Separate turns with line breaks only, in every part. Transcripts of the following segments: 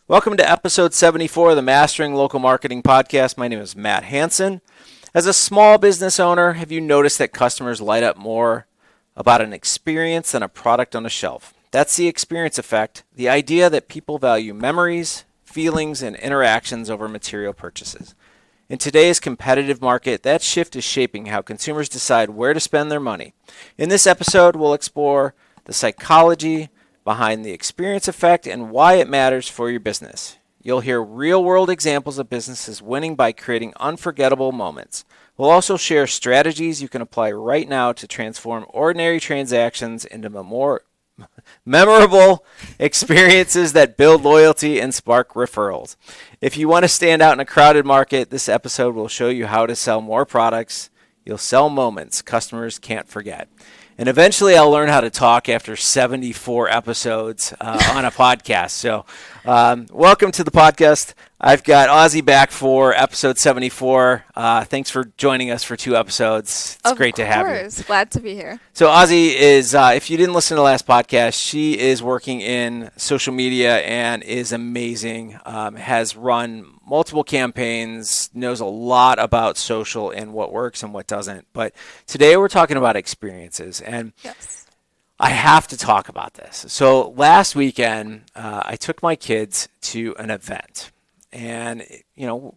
Welcome to episode 74 of the Mastering Local Marketing Podcast. My name is Matt Hansen. As a small business owner, have you noticed that customers light up more about an experience than a product on a shelf? That's the experience effect, the idea that people value memories, feelings, and interactions over material purchases. In today's competitive market, that shift is shaping how consumers decide where to spend their money. In this episode, we'll explore the psychology behind the experience effect and why it matters for your business. You'll hear real-world examples of businesses winning by creating unforgettable moments. We'll also share strategies you can apply right now to transform ordinary transactions into more memorable experiences that build loyalty and spark referrals. If you want to stand out in a crowded market, this episode will show you how to sell more products. You'll sell moments customers can't forget. And eventually I'll learn how to talk after 74 episodes on a podcast. So welcome to the podcast. I've got Ozzy back for episode 74. Thanks for joining us for 2 episodes. It's great to have you.
Of course. Glad to be here.
So Ozzy is, if you didn't listen to the last podcast, she is working in social media and is amazing, has run multiple campaigns, knows a lot about social and what works and what doesn't. But today we're talking about experiences. And
yes.
I have to talk about this. So last weekend, I took my kids to an event. And, you know,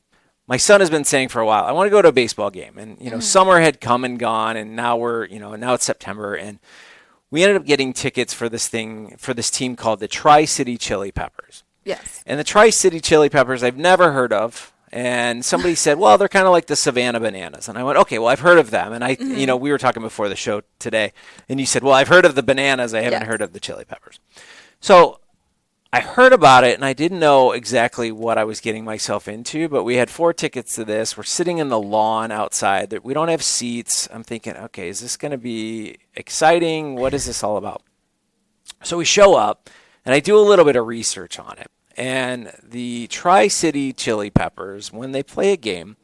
my son has been saying for a while, I want to go to a baseball game. And, you know, summer had come and gone, and now now it's September. And we ended up getting tickets for this team called the Tri-City Chili Peppers.
Yes.
And the Tri-City Chili Peppers I've never heard of. And somebody said, well, they're kind of like the Savannah Bananas. And I went, okay, well, I've heard of them. And we were talking before the show today. And you said, well, I've heard of the bananas. I haven't heard of the chili peppers. So I heard about it, and I didn't know exactly what I was getting myself into, but we had 4 tickets to this. We're sitting in the lawn outside. We don't have seats. I'm thinking, okay, is this going to be exciting? What is this all about? So we show up, and I do a little bit of research on it. And the Tri-City Chili Peppers, when they play a game,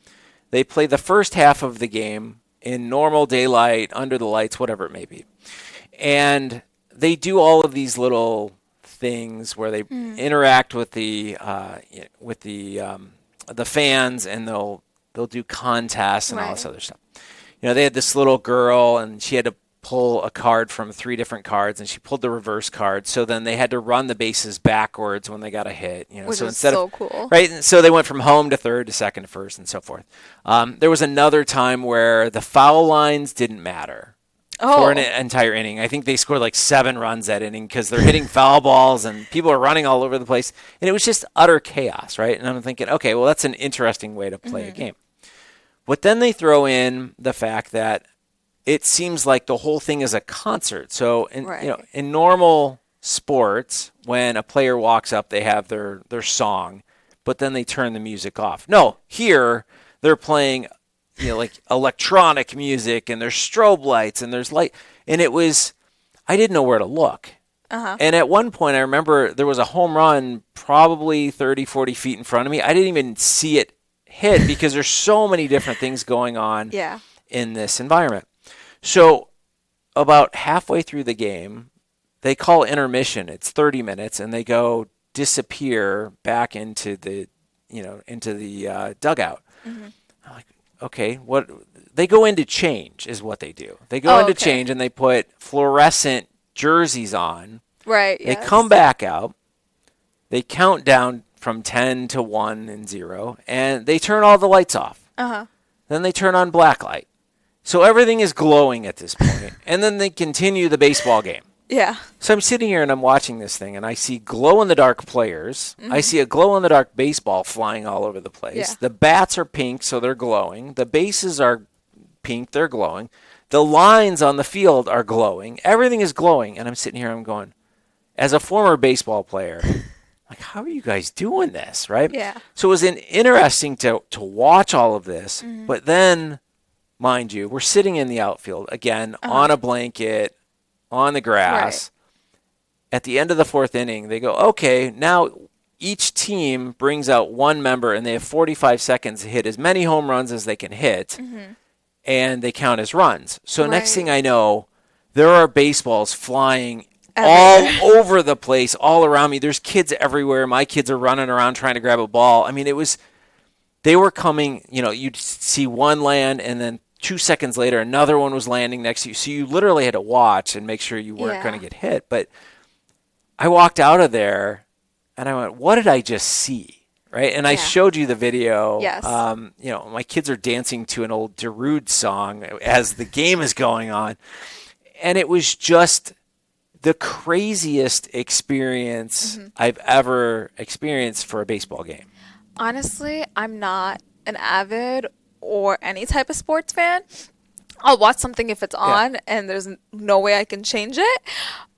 they play the first half of the game in normal daylight, under the lights, whatever it may be. And they do all of these little things where they interact with the fans, and they'll do contests and all this other stuff. You know, they had this little girl, and she had to pull a card from 3 different cards, and she pulled the reverse card. So then they had to run the bases backwards when they got a hit. You know,
which
so
is so cool,
right? And so they went from home to third to second to first, and so forth. There was another time where the foul lines didn't matter. For an entire inning. I think they scored like 7 runs that inning because they're hitting foul balls and people are running all over the place. And it was just utter chaos, right? And I'm thinking, okay, well, that's an interesting way to play a game. But then they throw in the fact that it seems like the whole thing is a concert. So in normal sports, when a player walks up, they have their song, but then they turn the music off. No, here they're playing like electronic music, and there's strobe lights, and there's light. And I didn't know where to look. And at one point, I remember there was a home run probably 30, 40 feet in front of me. I didn't even see it hit because there's so many different things going on in this environment. So about halfway through the game, they call intermission. It's 30 minutes, and they go disappear back into the dugout. I'm like, okay, what they go into change is what they do. They go into change, and they put fluorescent jerseys on.
Right.
They come back out. They count down from 10 to 1 and 0, and they turn all the lights off. Then they turn on black light. So everything is glowing at this point, and then they continue the baseball game.
Yeah.
So I'm sitting here and I'm watching this thing, and I see glow-in-the-dark players. I see a glow-in-the-dark baseball flying all over the place.
Yeah.
The bats are pink, so they're glowing. The bases are pink, they're glowing. The lines on the field are glowing. Everything is glowing, and I'm sitting here, I'm going, as a former baseball player, like, how are you guys doing this, right?
Yeah.
So it was interesting to watch all of this, but then, mind you, we're sitting in the outfield, again, on a blanket, on the grass. Right. At the end of the 4th inning, they go, okay, now each team brings out one member, and they have 45 seconds to hit as many home runs as they can hit, and they count as runs. So next thing I know, there are baseballs flying all over the place, all around me. There's kids everywhere. My kids are running around trying to grab a ball. I mean, they were coming, you'd see one land and then 2 seconds later, another one was landing next to you. So you literally had to watch and make sure you weren't going to get hit. But I walked out of there and I went, what did I just see? Right. And I showed you the video.
Yes.
My kids are dancing to an old Darude song as the game is going on. And it was just the craziest experience I've ever experienced for a baseball game.
Honestly, I'm not an avid or any type of sports fan. I'll watch something if it's on and there's no way I can change it.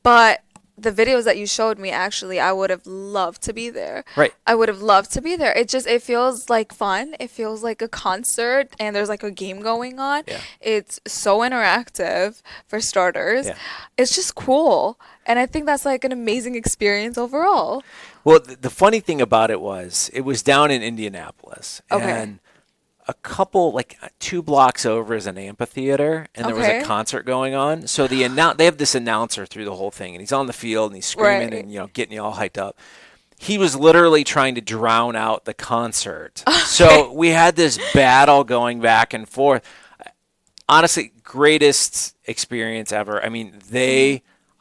But the videos that you showed me, actually, I would have loved to be there.
Right.
I would have loved to be there. It feels like fun. It feels like a concert and there's like a game going on.
Yeah.
It's so interactive for starters.
Yeah.
It's just cool. And I think that's like an amazing experience overall.
Well, the funny thing about it was down in Indianapolis.
Okay.
And a couple, like 2 blocks over is an amphitheater, and there was a concert going on. So they have this announcer through the whole thing, and he's on the field, and he's screaming and, getting you all hyped up. He was literally trying to drown out the concert. So we had this battle going back and forth. Honestly, greatest experience ever. I mean,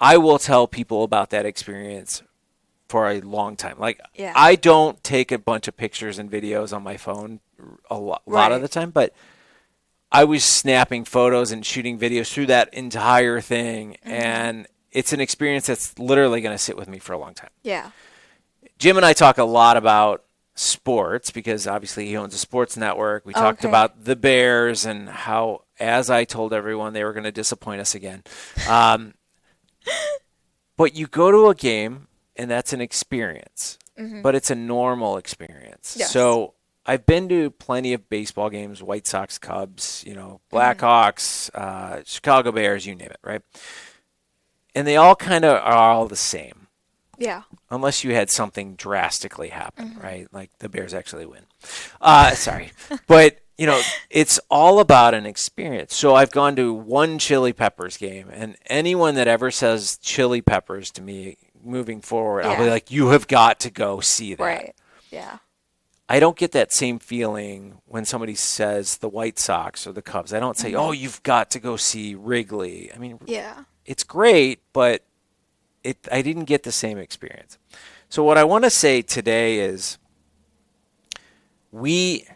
I will tell people about that experience for a long time. Like, I don't take a bunch of pictures and videos on my phone a lot of the time, but I was snapping photos and shooting videos through that entire thing, and it's an experience that's literally going to sit with me for a long time.
Yeah.
Jim and I talk a lot about sports because obviously he owns a sports network. We talked about the Bears and how, as I told everyone, they were going to disappoint us again. But you go to a game, and that's an experience, but it's a normal experience.
Yes.
So I've been to plenty of baseball games, White Sox, Cubs, Blackhawks, Chicago Bears, you name it, right? And they all kind of are all the same.
Yeah.
Unless you had something drastically happen, right? Like the Bears actually win. Sorry. But, it's all about an experience. So I've gone to one Chili Peppers game, and anyone that ever says Chili Peppers to me moving forward, I'll be like, you have got to go see that.
Right. Yeah.
I don't get that same feeling when somebody says the White Sox or the Cubs. I don't say, oh, you've got to go see Wrigley. I mean, it's great, but I didn't get the same experience. So what I want to say today is we,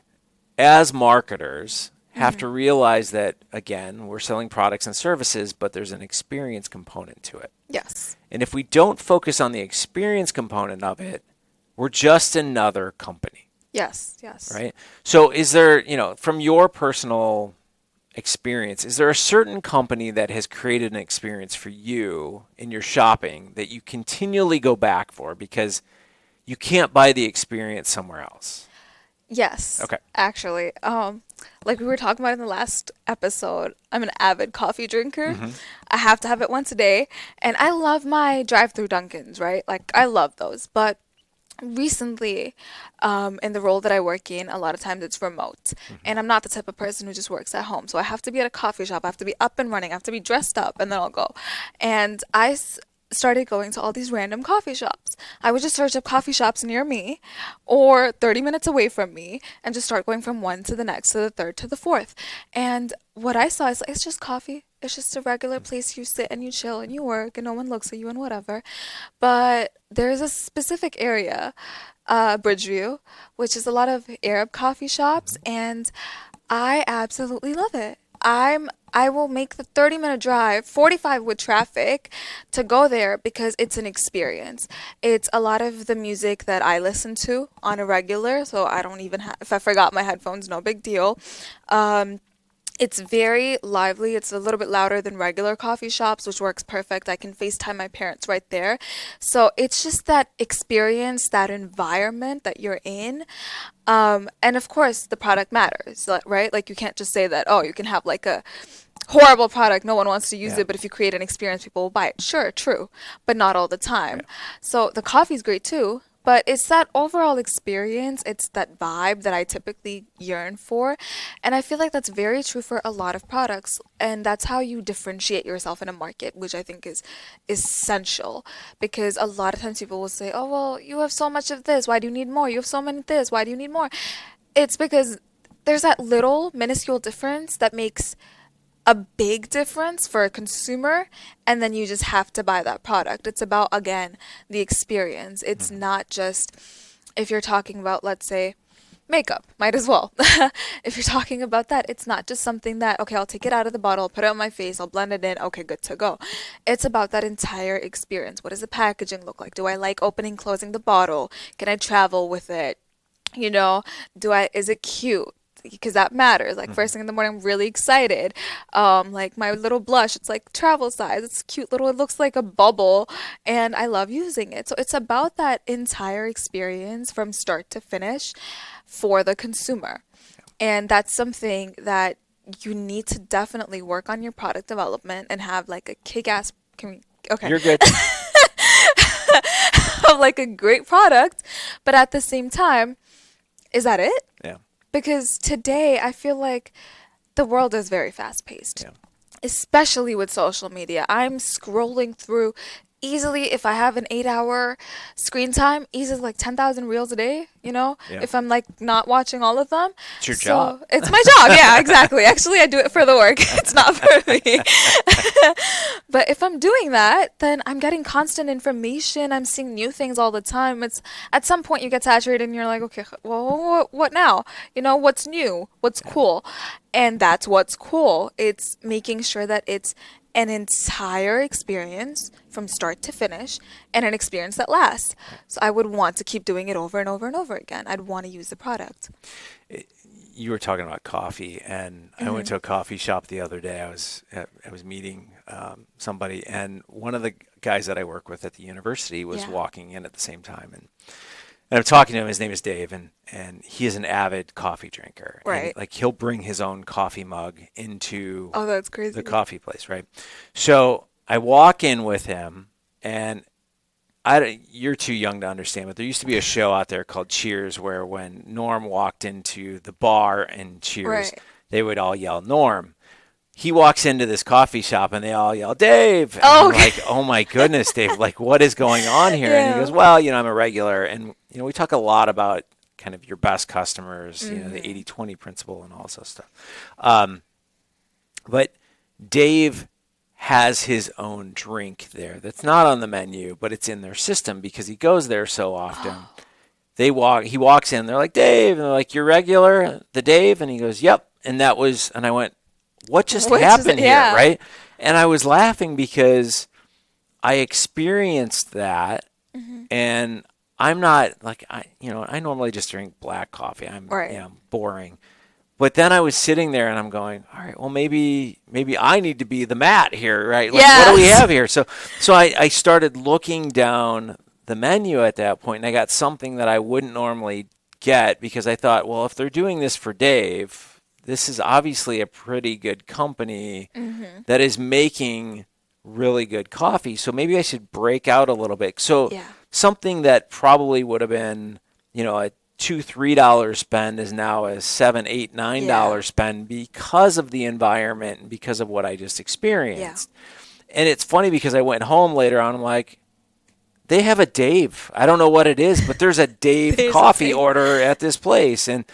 as marketers, have to realize that, again, we're selling products and services, but there's an experience component to it.
Yes.
And if we don't focus on the experience component of it, we're just another company.
Yes, yes.
Right? So is there, from your personal experience, is there a certain company that has created an experience for you in your shopping that you continually go back for because you can't buy the experience somewhere else?
Yes.
Okay.
Actually, like we were talking about in the last episode, I'm an avid coffee drinker. I have to have it once a day, and I love my drive-through Dunkins, right? Like I love those, but recently, in the role that I work in, a lot of times it's remote, and I'm not the type of person who just works at home. So I have to be at a coffee shop. I have to be up and running. I have to be dressed up, and then I'll go. And I started going to all these random coffee shops. I would just search up coffee shops near me or 30 minutes away from me and just start going from one to the next, to the third, to the fourth. And what I saw is like, it's just coffee. It's just a regular place you sit and you chill and you work and no one looks at you and whatever. But there's a specific area, Bridgeview, which is a lot of Arab coffee shops, and I absolutely love it. I will make the 30-minute drive, 45 with traffic, to go there because it's an experience. It's a lot of the music that I listen to on a regular, so I don't even have, if I forgot my headphones, no big deal. It's very lively. It's a little bit louder than regular coffee shops, which works perfect. I can FaceTime my parents right there. So it's just that experience, that environment that you're in. And of course, the product matters, right? Like you can't just say that, oh, you can have like a horrible product, no one wants to use it, but if you create an experience, people will buy it. Sure, true, but not all the time. So the coffee's great too, But it's that overall experience, it's that vibe that I typically yearn for. And I feel like that's very true for a lot of products. And that's how you differentiate yourself in a market, which I think is essential. Because a lot of times people will say, oh, well, you have so much of this. Why do you need more? You have so many of this. Why do you need more? It's because there's that little minuscule difference that makes a big difference for a consumer, and then you just have to buy that product. It's about, again, the experience. It's not just, if you're talking about, let's say, makeup, might as well. If you're talking about that, it's not just something that, okay, I'll take it out of the bottle, put it on my face, I'll blend it in, okay, good to go. It's about that entire experience. What does the packaging look like? Do I like opening, closing the bottle? Can I travel with it? You know, is it cute? Because that matters. Like first thing in the morning, I'm really excited. Like my little blush, it's like travel size. It's cute little, it looks like a bubble, and I love using it. So it's about that entire experience from start to finish for the consumer. And that's something that you need to definitely work on your product development and have like a kick-ass, okay,
You're good.
have like a great product, but at the same time, is that it?
Yeah.
Because today I feel like the world is very fast paced,
Yeah.
especially with social media. I'm scrolling through easily, if I have an 8 hour screen time, easily like 10,000 reels a day,
Yeah.
if I'm like not watching all of them.
It's your job.
It's my job. Yeah, exactly. Actually, I do it for the work. It's not for me. But if I'm doing that, then I'm getting constant information. I'm seeing new things all the time. It's at some point you get saturated and you're like, okay, well, what now? What's new? What's cool? And that's what's cool. It's making sure that it's an entire experience from start to finish and an experience that lasts. So I would want to keep doing it over and over and over again. I'd want to use the product.
You were talking about coffee, and I went to a coffee shop the other day. I was meeting somebody, and one of the guys that I work with at the university was walking in at the same time, and I'm talking to him. His name is Dave, and he is an avid coffee drinker.
Right.
And, he'll bring his own coffee mug into
That's crazy.
the coffee place, right? So I walk in with him, and you're too young to understand, but there used to be a show out there called Cheers, where when Norm walked into the bar and Cheers, they would all yell Norm. He walks into this coffee shop and they all yell Dave. And I'm like, oh my goodness, Dave, what is going on here? And he goes, well, I'm a regular. And, we talk a lot about kind of your best customers, the 80-20 principle and all this stuff. But Dave has his own drink there that's not on the menu, but it's in their system because he goes there so often. He walks in, they're like, Dave, and they're like, you're regular, the Dave? And he goes, yep. And I went, what just happened here, right? And I was laughing because I experienced that, and I'm not I normally just drink black coffee. I'm boring. But then I was sitting there and I'm going, all right, well, maybe I need to be the Matt here, right? What do we have here? So I started looking down the menu at that point, and I got something that I wouldn't normally get because I thought, well, if they're doing this for Dave, this is obviously a pretty good company that is making really good coffee. So maybe I should break out a little bit. So something that probably would have been, a $2-3 spend is now a $7, $8, $9 spend because of the environment and because of what I just experienced. And it's funny because I went home later on, I'm like, they have a Dave. I don't know what it is, but there's a Dave coffee order at this place. And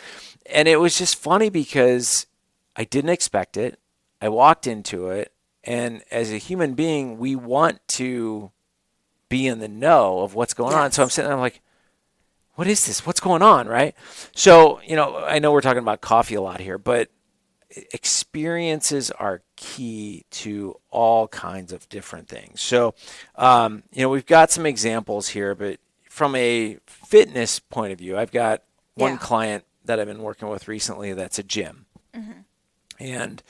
it was just funny because I didn't expect it. I walked into it, and as a human being, we want to be in the know of what's going on. So I'm sitting there, I'm like, what is this? What's going on, right? So, I know we're talking about coffee a lot here, but experiences are key to all kinds of different things. So, we've got some examples here, but from a fitness point of view, I've got one client that I've been working with recently that's a gym. And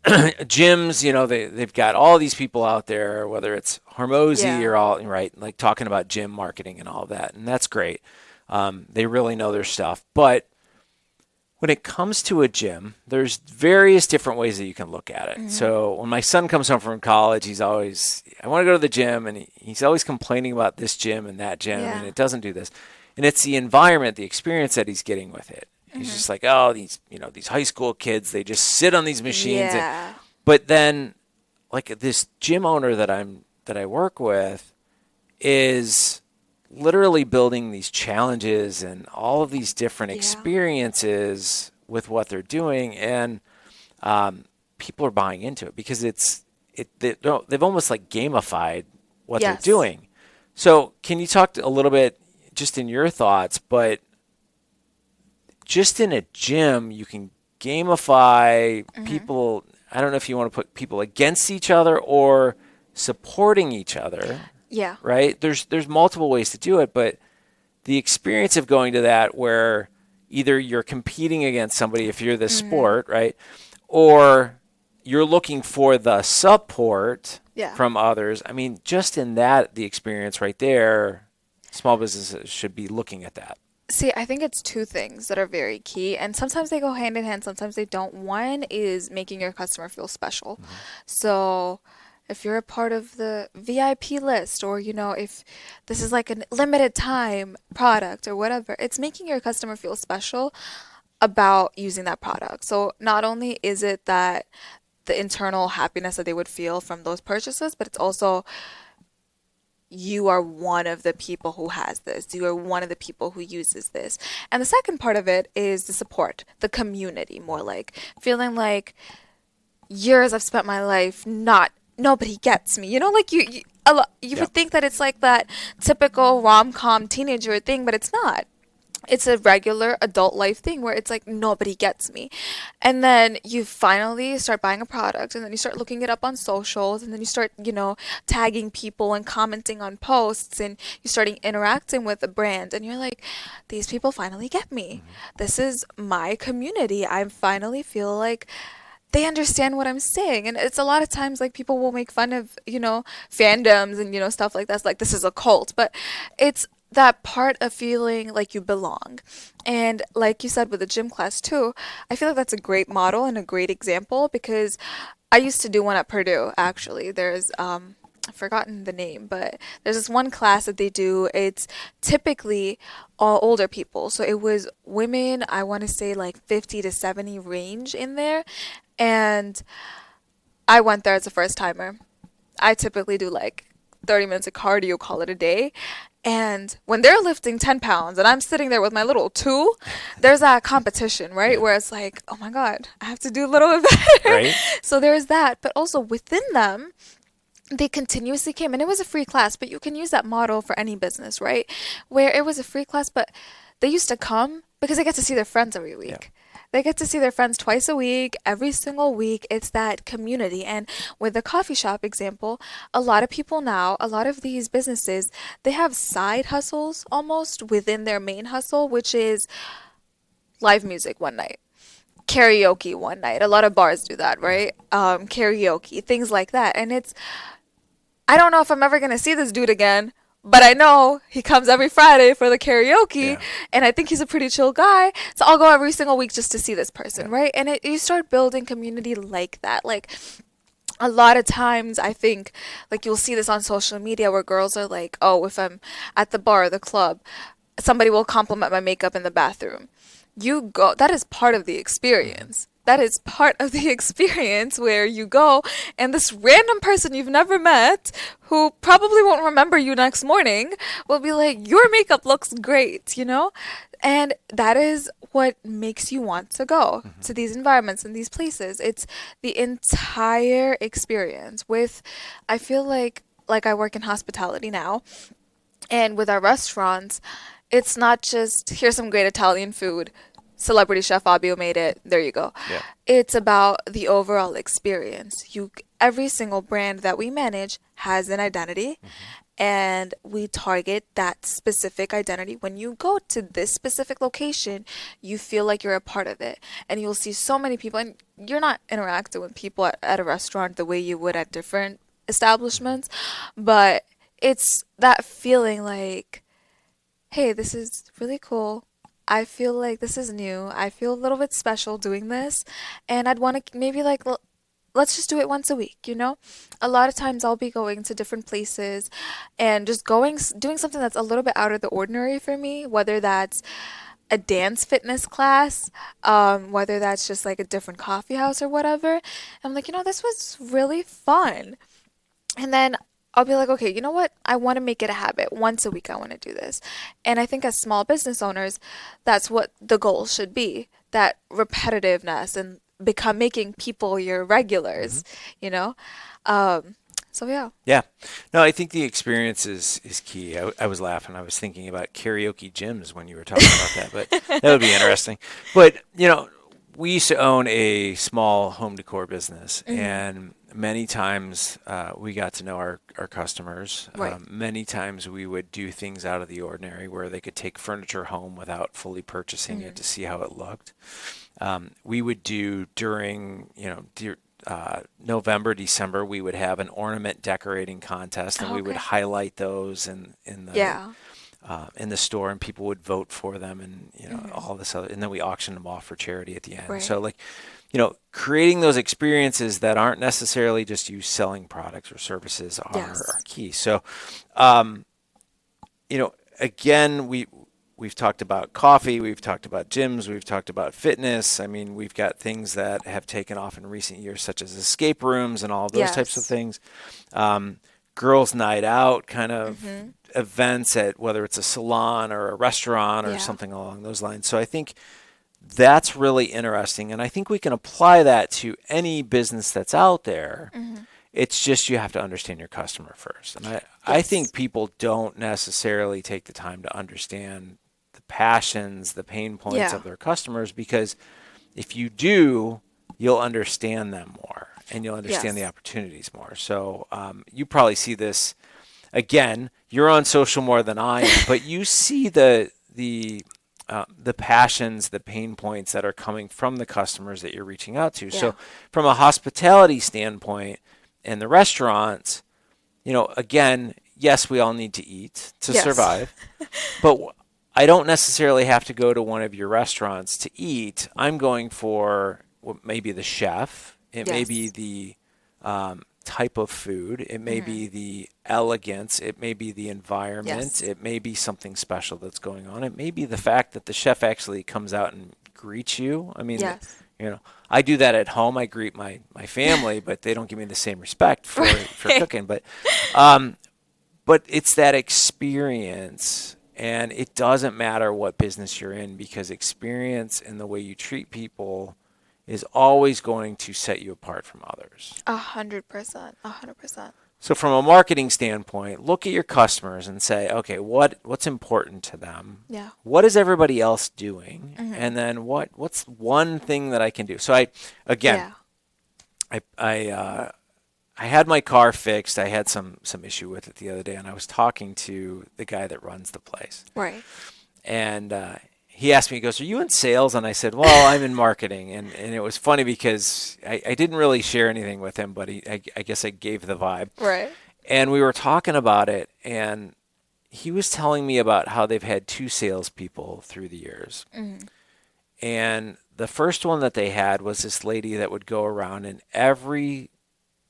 gyms, they've got all these people out there, whether it's Hormozy or all, right, like talking about gym marketing and all that, and that's great. They really know their stuff. But When it comes to a gym, there's various different ways that you can look at it.
Mm-hmm.
So when my son comes home from college, I want to go to the gym, and he's always complaining about this gym and that gym, and
Yeah.
it doesn't do this. And it's the environment, the experience that he's getting with it. He's
Mm-hmm.
just like, oh, these high school kids, they just sit on these machines.
Yeah.
But then, like this gym owner that I work with is literally building these challenges and all of these different
Yeah.
experiences with what they're doing, and people are buying into it because they've almost like gamified what they're
Yes.
doing. So can you talk a little bit just in your thoughts, but just in a gym you can gamify people. I don't know if you want to put people against each other or supporting each other.
Yeah.
Right? There's multiple ways to do it, but the experience of going to that where either you're competing against somebody if you're the sport, right? Or you're looking for the support
Yeah.
from others. I mean, just in that, the experience right there, small businesses should be looking at that.
See, I think it's two things that are very key, and sometimes they go hand in hand, sometimes they don't. One is making your customer feel special. So if you're a part of the VIP list, or if this is like a limited time product or whatever, it's making your customer feel special about using that product. So not only is it that the internal happiness that they would feel from those purchases, but it's also you are one of the people who has this. You are one of the people who uses this. And the second part of it is the support, the community, more like feeling like years I've spent my life nobody gets me. Like you
Yeah.
would think that it's like that typical rom-com teenager thing, but it's not. It's a regular adult life thing where it's like nobody gets me. And then you finally start buying a product, and then you start looking it up on socials, and then you start, tagging people and commenting on posts, and you start interacting with the brand, and you're like, these people finally get me. This is my community. I finally feel like they understand what I'm saying. And it's a lot of times like people will make fun of, fandoms and, stuff like that. It's like this is a cult, but it's that part of feeling like you belong. And like you said with the gym class too, I feel like that's a great model and a great example because I used to do one at Purdue actually. There's I've forgotten the name, but there's this one class that they do. It's typically all older people. So it was women, I want to say like 50 to 70 range in there. And I went there as a first timer. I typically do like 30 minutes of cardio, call it a day. And when they're lifting 10 pounds and I'm sitting there with my little two, there's that competition, right?
Yeah.
Where it's like, oh my God, I have to do a little bit better.
Right?
So there's that. But also within them, they continuously came, and it was a free class, but you can use that model for any business, right? Where it was a free class, but they used to come because they get to see their friends every week.
Yeah.
They get to see their friends twice a week, every single week. It's that community. And with the coffee shop example, a lot of people now, a lot of these businesses, they have side hustles almost within their main hustle, which is live music one night, karaoke one night. A lot of bars do that, right? Karaoke, things like that. And I don't know if I'm ever going to see this dude again, but I know he comes every Friday for the karaoke,
Yeah.
and I think he's a pretty chill guy. So I'll go every single week just to see this person,
Yeah.
right? And you start building community like that. Like a lot of times, I think, like you'll see this on social media where girls are like, oh, if I'm at the bar or the club, somebody will compliment my makeup in the bathroom. You go, that is part of the experience. That is part of the experience where you go and this random person you've never met who probably won't remember you next morning will be like, your makeup looks great, And that is what makes you want to go to these environments and these places. It's the entire experience I feel like I work in hospitality now, and with our restaurants, it's not just here's some great Italian food. Celebrity chef Fabio made it. There you go.
Yeah.
It's about the overall experience. Every single brand that we manage has an identity, and we target that specific identity. When you go to this specific location, you feel like you're a part of it, and you'll see so many people. And you're not interacting with people at a restaurant the way you would at different establishments, but it's that feeling like, hey, this is really cool. I feel like this is new. I feel a little bit special doing this, and I'd want to maybe like let's just do it once a week, you know? A lot of times I'll be going to different places and just doing something that's a little bit out of the ordinary for me, whether that's a dance fitness class, whether that's just like a different coffee house or whatever. I'm like, this was really fun. And then I'll be like, okay, you know what? I want to make it a habit. Once a week, I want to do this. And I think as small business owners, that's what the goal should be, that repetitiveness and become making people your regulars, you know? So yeah.
Yeah. No, I think the experience is key. I was laughing. I was thinking about karaoke gyms when you were talking about that, but that would be interesting. But, we used to own a small home decor business, and many times we got to know our customers.
Right.
Many times we would do things out of the ordinary where they could take furniture home without fully purchasing it to see how it looked. We would do during, November, December, we would have an ornament decorating contest, and we would
Okay.
highlight those in the store, and people would vote for them, and all this other, and then we auctioned them off for charity at the end.
Right.
So creating those experiences that aren't necessarily just you selling products or services are key. So, again, we've talked about coffee, we've talked about gyms, we've talked about fitness. I mean, we've got things that have taken off in recent years, such as escape rooms and all of those types of things. Girls' night out kind of events at whether it's a salon or a restaurant or something along those lines. So I think that's really interesting. And I think we can apply that to any business that's out there. It's just you have to understand your customer first. And I think people don't necessarily take the time to understand the passions, the pain points of their customers, because if you do, you'll understand them more and you'll understand the opportunities more. So you probably see this, again, you're on social more than I am, but you see the passions, the pain points that are coming from the customers that you're reaching out to. So from a hospitality standpoint and the restaurants, again, yes, we all need to eat to survive, but I don't necessarily have to go to one of your restaurants to eat. I'm going for maybe the chef. It may be the type of food. It may be the elegance. It may be the environment. It may be something special that's going on. It may be the fact that the chef actually comes out and greets you. I mean, I do that at home. I greet my family, but they don't give me the same respect for cooking. But it's that experience. And it doesn't matter what business you're in, because experience and the way you treat people is always going to set you apart from others.
100%. 100%.
So from a marketing standpoint, look at your customers and say, okay, what's important to them?
Yeah.
What is everybody else doing? And then what's one thing that I can do? So I had my car fixed. I had some issue with it the other day, and I was talking to the guy that runs the place.
Right.
And he asked me, he goes, "Are you in sales?" And I said, "Well, I'm in marketing." And it was funny because I didn't really share anything with him, but I guess I gave the vibe.
Right.
And we were talking about it, and he was telling me about how they've had 2 salespeople through the years. And the first one that they had was this lady that would go around, and every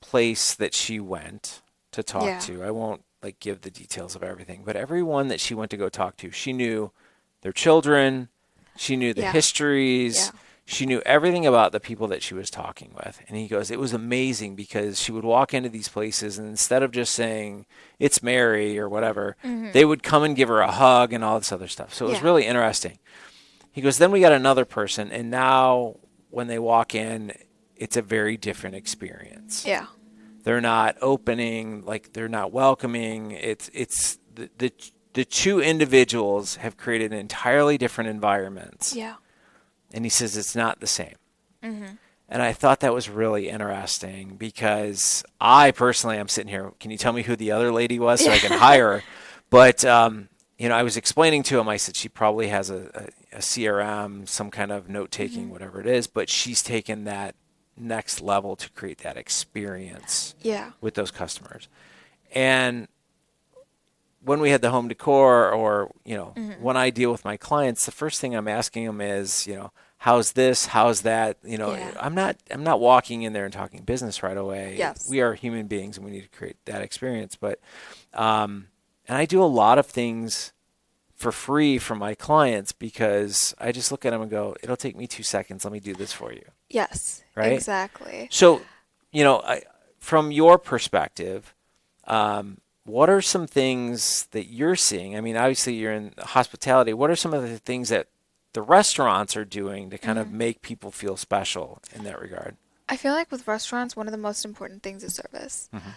place that she went to talk to, I won't give the details of everything, but everyone that she went to go talk to, she knew their children, she knew the histories, she knew everything about the people that she was talking with. And he goes, it was amazing because she would walk into these places, and instead of just saying it's Mary or whatever, they would come and give her a hug and all this other stuff. So it was really interesting. He goes, then we got another person, and now when they walk in, it's a very different experience.
Yeah.
They're not opening, they're not welcoming. It's the 2 individuals have created entirely different environments.
Yeah.
And he says it's not the same. And I thought that was really interesting because I personally am sitting here. Can you tell me who the other lady was so I can hire her? But I was explaining to him. I said she probably has a CRM, some kind of note taking, whatever it is. But she's taken that next level to create that experience with those customers. And when we had the home decor, or
Mm-hmm.
when I deal with my clients, the first thing I'm asking them is, how's this, how's that?
Yeah.
I'm not walking in there and talking business right away.
Yes.
We are human beings and we need to create that experience. But and I do a lot of things for free for my clients because I just look at them and go, it'll take me 2 seconds. Let me do this for you.
Yes.
Right?
Exactly.
So, from your perspective, what are some things that you're seeing? I mean, obviously you're in hospitality. What are some of the things that the restaurants are doing to kind of
Mm-hmm.
make people feel special in that regard?
I feel like with restaurants, one of the most important things is service.
Hmm.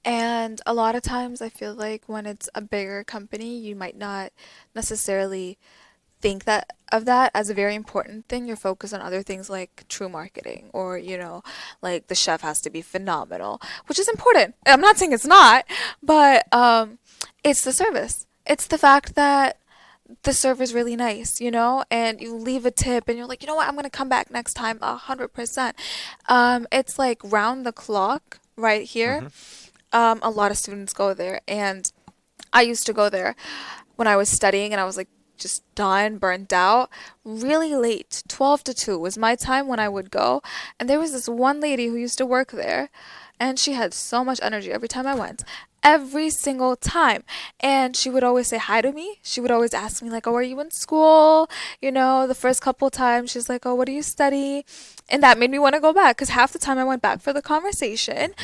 And a lot of times, I feel like when it's a bigger company, you might not necessarily think that of that as a very important thing. You're focused on other things like true marketing, or like the chef has to be phenomenal, which is important. I'm not saying it's not, but it's the service. It's the fact that the server is really nice, and you leave a tip and you're like, you know what, I'm gonna come back next time 100%. It's like round the clock right here.
Hmm.
A lot of students go there, and I used to go there when I was studying, and I was like just done, burnt out, really late. 12 to 2 was my time when I would go. And there was this one lady who used to work there, and she had so much energy every time I went. Every single time. And she would always say hi to me. She would always ask me, like, oh, are you in school? The first couple times, she's like, oh, what do you study? And that made me want to go back because half the time I went back for the conversation.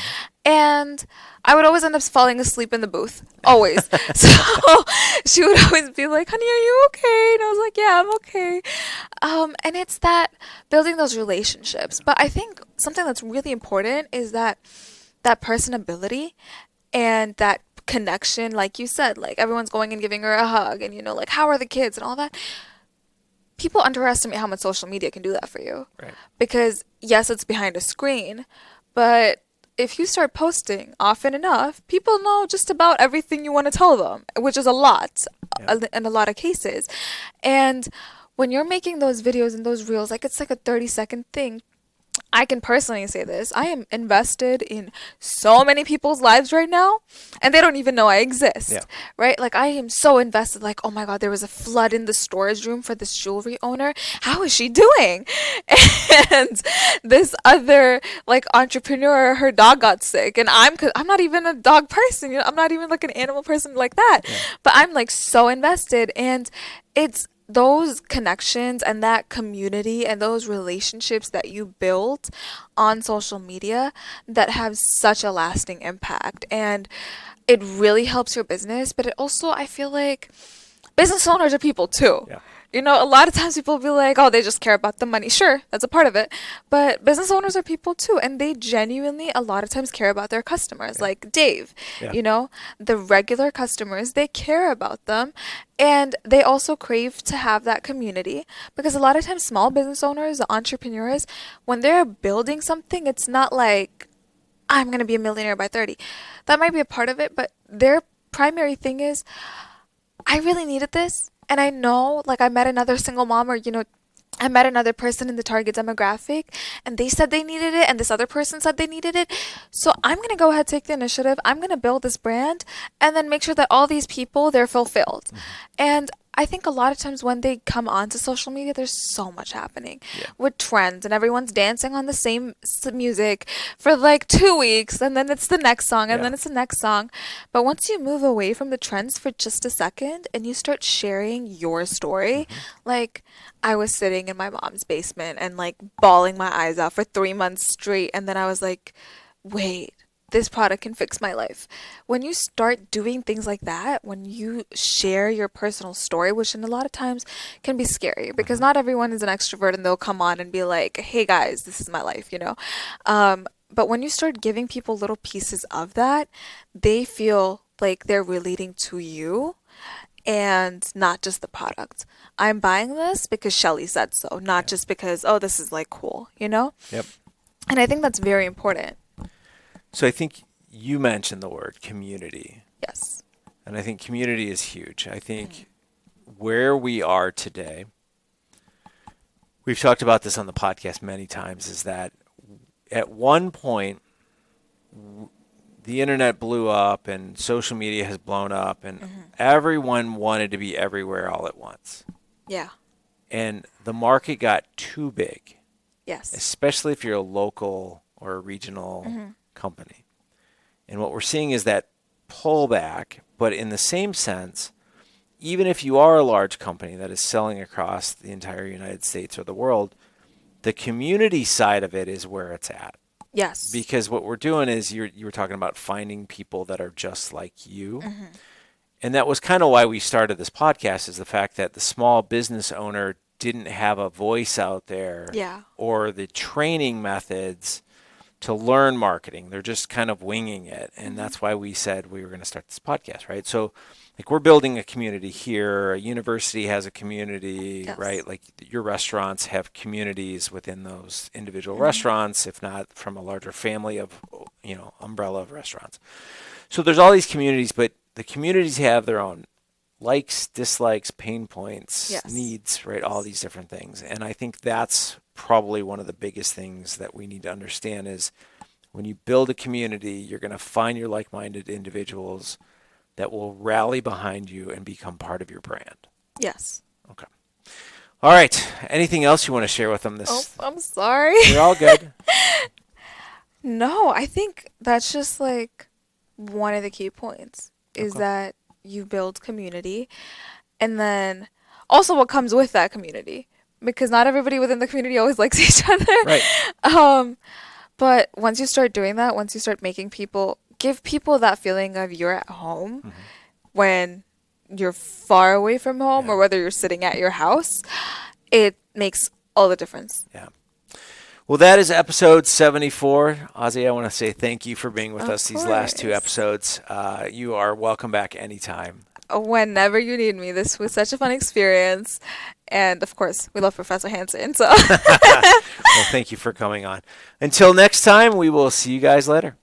And I would always end up falling asleep in the booth. Always. So she would always be like, honey, are you okay? And I was like, yeah, I'm okay. And it's that building those relationships. But I think something that's really important is that personability and that connection, like you said, like everyone's going and giving her a hug, and like, how are the kids and all that. People underestimate how much social media can do that for you.
Right.
Because yes, it's behind a screen, but if you start posting often enough, people know just about everything you want to tell them, which is a lot
Yeah.
in a lot of cases. And when you're making those videos and those reels, like it's like a 30-second thing. I can personally say this. I am invested in so many people's lives right now, and they don't even know I
Yeah.
exist, right? Like, I am so invested. Like, oh my God, there was a flood in the storage room for this jewelry owner. How is she doing? And this other, like, entrepreneur, her dog got sick, and I'm not even a dog person. I'm not even like an animal person like that.
Yeah.
But I'm like so invested, and it's those connections and that community and those relationships that you build on social media that have such a lasting impact. And it really helps your business, but it also, I feel like business owners are people too.
Yeah.
A lot of times people be like, oh, they just care about the money. Sure, that's a part of it. But business owners are people too. And they genuinely, a lot of times, care about their customers.
Yeah.
Like Dave,
Yeah.
the regular customers, they care about them. And they also crave to have that community. Because a lot of times, small business owners, the entrepreneurs, when they're building something, it's not like, I'm going to be a millionaire by 30. That might be a part of it. But their primary thing is, I really needed this. And I know, like, I met another single mom, or, I met another person in the target demographic, and they said they needed it, and this other person said they needed it. So I'm going to go ahead, take the initiative. I'm going to build this brand and then make sure that all these people, they're fulfilled. And I think a lot of times when they come onto social media, there's so much happening
Yeah.
with trends, and everyone's dancing on the same music for like 2 weeks, and then it's the next song, and
Yeah.
then it's the next song. But once you move away from the trends for just a second and you start sharing your story, like I was sitting in my mom's basement and like bawling my eyes out for 3 months straight, and then I was like, wait, this product can fix my life. When you start doing things like that, when you share your personal story, which in a lot of times can be scary because not everyone is an extrovert and they'll come on and be like, hey guys, this is my life. But when you start giving people little pieces of that, they feel like they're relating to you and not just the product. I'm buying this because Shelly said so, not just because, oh, this is like cool.
Yep.
And I think that's very important.
So I think you mentioned the word community,
Yes.
and I think community is huge. I think where we are today, we've talked about this on the podcast many times, is that at one point the internet blew up and social media has blown up and everyone wanted to be everywhere all at once.
Yeah.
And the market got too big,
Yes.
especially if you're a local or a regional company. And what we're seeing is that pullback, but in the same sense, even if you are a large company that is selling across the entire United States or the world, the community side of it is where it's at.
Yes.
Because what we're doing is you were talking about finding people that are just like you. And that was kind of why we started this podcast, is the fact that the small business owner didn't have a voice out there or the training methods to learn marketing. They're just kind of winging it. And that's why we said we were going to start this podcast, right? So like we're building a community here. A university has a community, right? Like your restaurants have communities within those individual restaurants, if not from a larger family of, umbrella of restaurants. So there's all these communities, but the communities have their own likes, dislikes, pain points, needs, right? All these different things. And I think that's probably one of the biggest things that we need to understand is when you build a community, you're going to find your like-minded individuals that will rally behind you and become part of your brand.
Yes.
Okay. All right. Anything else you want to share with them?
Oh, I'm sorry.
You're all good.
No, I think that's just like one of the key points is that you build community, and then also what comes with that community, because not everybody within the community always likes each other.
Right.
But once you start doing that, once you start making people, give people that feeling of you're at home when you're far away from home or whether you're sitting at your house, it makes all the difference.
Yeah. Well, that is episode 74. Ozzy, I want to say thank you for being with us these last two episodes. You are welcome back anytime.
Whenever you need me. This was such a fun experience. And, of course, we love Professor Hansen. So.
Well, thank you for coming on. Until next time, we will see you guys later.